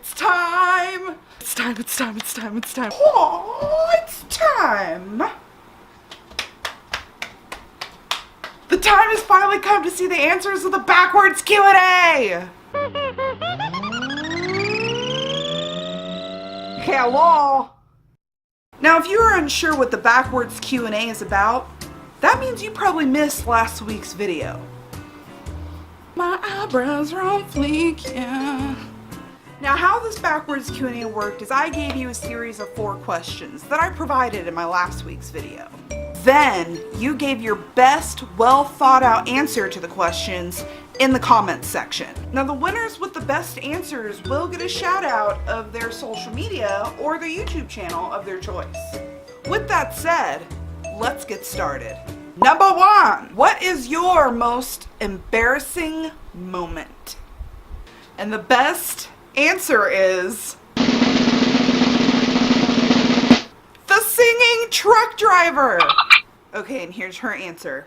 It's time! It's time, it's time, it's time, it's time. Oh, it's time! The time has finally come to see the answers of the backwards Q&A! Hello! Now, if you are unsure what the backwards Q&A is about, that means you probably missed last week's video. My eyebrows are on fleek, yeah. Now, how this backwards Q&A worked is I gave you a series of 4 questions that I provided in my last week's video. Then, you gave your best, well-thought-out answer to the questions in the comments section. Now, the winners with the best answers will get a shout-out of their social media or their YouTube channel of their choice. With that said, let's get started. Number 1, what is your most embarrassing moment? And the best answer is the singing truck driver. Okay, and here's her answer.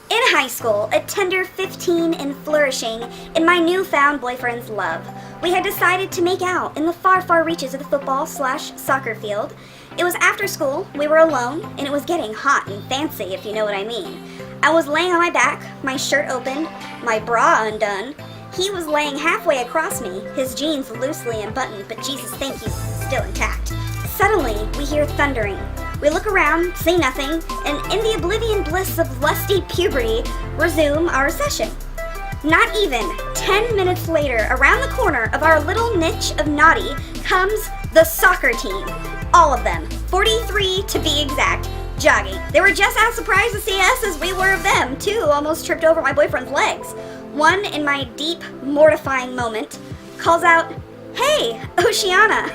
In high school, a tender 15 and flourishing in my newfound boyfriend's love, we had decided to make out in the far, far reaches of the football/soccer field. It was after school, we were alone, and it was getting hot and fancy, if you know what I mean. I was laying on my back, my shirt open, my bra undone. He was laying halfway across me, his jeans loosely unbuttoned, but Jesus thank you, still intact. Suddenly, we hear thundering. We look around, say nothing, and in the oblivion bliss of lusty puberty, resume our session. Not even 10 minutes later, around the corner of our little niche of naughty, comes the soccer team. All of them, 43 to be exact, jogging. They were just as surprised to see us as we were of them. 2 almost tripped over my boyfriend's legs. One, in my deep, mortifying moment, calls out, "Hey, Oceana!"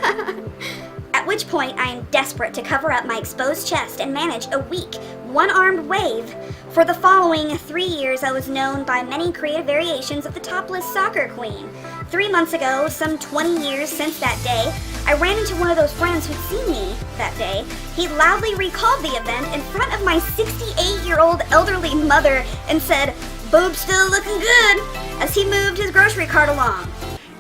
At which point I am desperate to cover up my exposed chest and manage a weak, one-armed wave. For the following 3 years, I was known by many creative variations of the topless soccer queen. 3 months ago, some 20 years since that day, I ran into one of those friends who'd seen me that day. He loudly recalled the event in front of my 68-year-old elderly mother and said, "Boob's still looking good," as he moved his grocery cart along.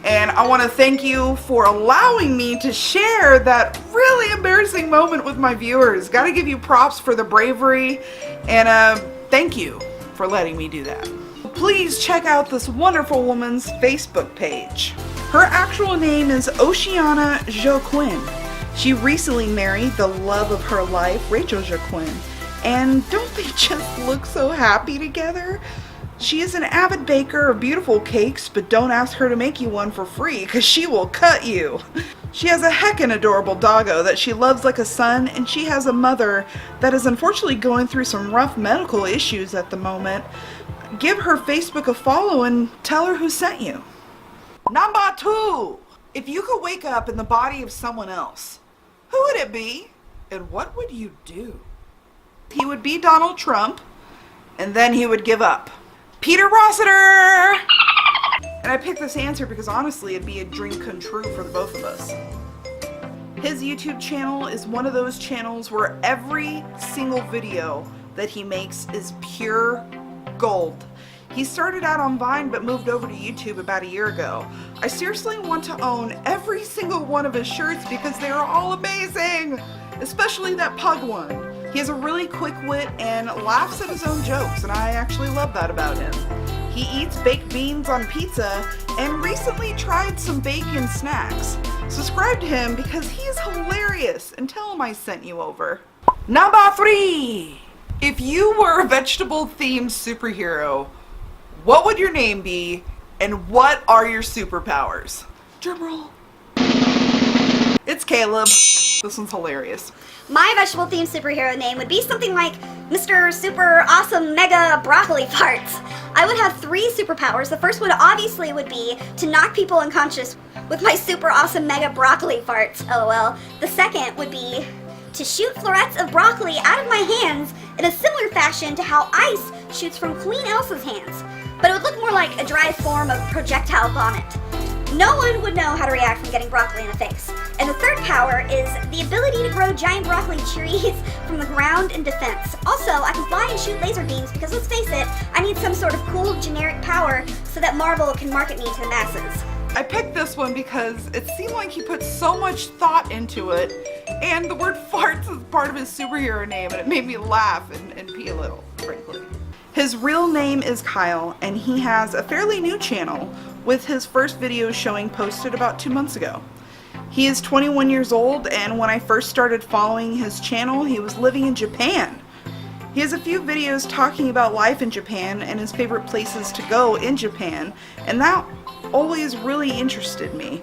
And I want to thank you for allowing me to share that really embarrassing moment with my viewers. Got to give you props for the bravery, and thank you for letting me do that. Please check out this wonderful woman's Facebook page. Her actual name is Oceana Joaquin. She recently married the love of her life, Rachel Joaquin. And don't they just look so happy together? She is an avid baker of beautiful cakes, but don't ask her to make you one for free, because she will cut you. She has a heckin' adorable doggo that she loves like a son, and she has a mother that is unfortunately going through some rough medical issues at the moment. Give her Facebook a follow and tell her who sent you. Number 2, if you could wake up in the body of someone else, who would it be, and what would you do? He would be Donald Trump, and then he would give up. Peter Rossiter! And I picked this answer because honestly it'd be a dream come true for the both of us. His YouTube channel is one of those channels where every single video that he makes is pure gold. He started out on Vine but moved over to YouTube about a year ago. I seriously want to own every single one of his shirts because they are all amazing! Especially that pug one. He has a really quick wit and laughs at his own jokes, and I actually love that about him. He eats baked beans on pizza and recently tried some bacon snacks. Subscribe to him because he is hilarious, and tell him I sent you over. Number 3! If you were a vegetable-themed superhero, what would your name be, and what are your superpowers? Drumroll. It's Caleb. This one's hilarious. My vegetable-themed superhero name would be something like Mr. Super Awesome Mega Broccoli Farts. I would have 3 superpowers. The first one obviously would be to knock people unconscious with my super awesome mega broccoli farts, lol. The second would be to shoot florets of broccoli out of my hands in a similar fashion to how ice shoots from Queen Elsa's hands. But it would look more like a dry form of projectile vomit. No one would know how to react from getting broccoli in the face. And the third power is the ability to grow giant broccoli trees from the ground in defense. Also, I can fly and shoot laser beams because let's face it, I need some sort of cool generic power so that Marvel can market me to the masses. I picked this one because it seemed like he put so much thought into it, and the word farts is part of his superhero name, and it made me laugh and pee a little, frankly. His real name is Kyle, and he has a fairly new channel with his first video showing posted about 2 months ago. He is 21 years old, and when I first started following his channel, he was living in Japan. He has a few videos talking about life in Japan and his favorite places to go in Japan, and that always really interested me.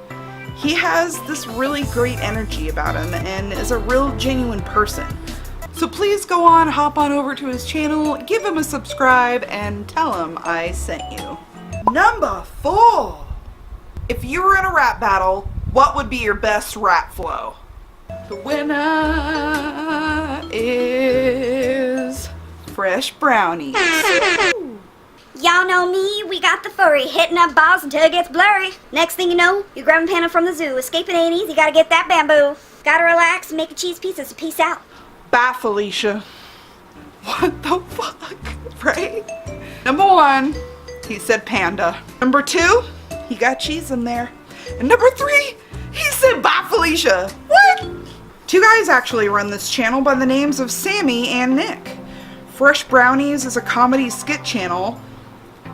He has this really great energy about him and is a real genuine person. So please go on, hop on over to his channel, give him a subscribe, and tell him I sent you. Number 4. If you were in a rap battle, what would be your best rap flow? The winner is Fresh Brownies. Y'all know me, we got the furry, hitting up balls until it gets blurry. Next thing you know, you're grabbing panda from the zoo. Escaping ain't easy, gotta get that bamboo. Gotta relax and make a cheese pizza, so peace out. Bye, Felicia. What the fuck, right? Number 1, he said panda. Number 2, he got cheese in there. And number 3, he said bye, Felicia. What? 2 guys actually run this channel by the names of Sammy and Nick. Fresh Brownies is a comedy skit channel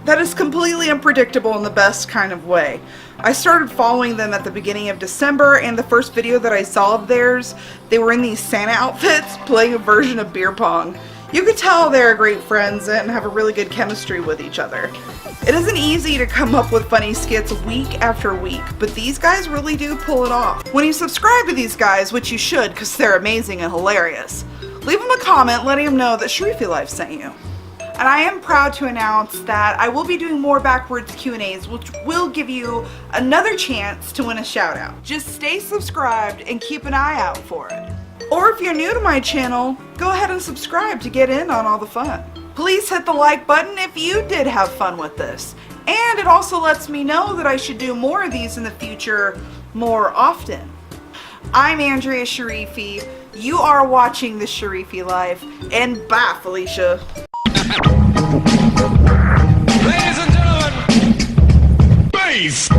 that is completely unpredictable in the best kind of way. I started following them at the beginning of December, and the first video that I saw of theirs, they were in these Santa outfits playing a version of beer pong. You could tell they're great friends and have a really good chemistry with each other. It isn't easy to come up with funny skits week after week, but these guys really do pull it off. When you subscribe to these guys, which you should because they're amazing and hilarious, leave them a comment letting them know that Sharifi Life sent you. And I am proud to announce that I will be doing more backwards Q&As, which will give you another chance to win a shout out. Just stay subscribed and keep an eye out for it. Or if you're new to my channel, go ahead and subscribe to get in on all the fun. Please hit the like button if you did have fun with this. And it also lets me know that I should do more of these in the future more often. I'm Andrea Sharifi. You are watching The Sharifi Life. And bye, Felicia. Ladies and gentlemen, bass!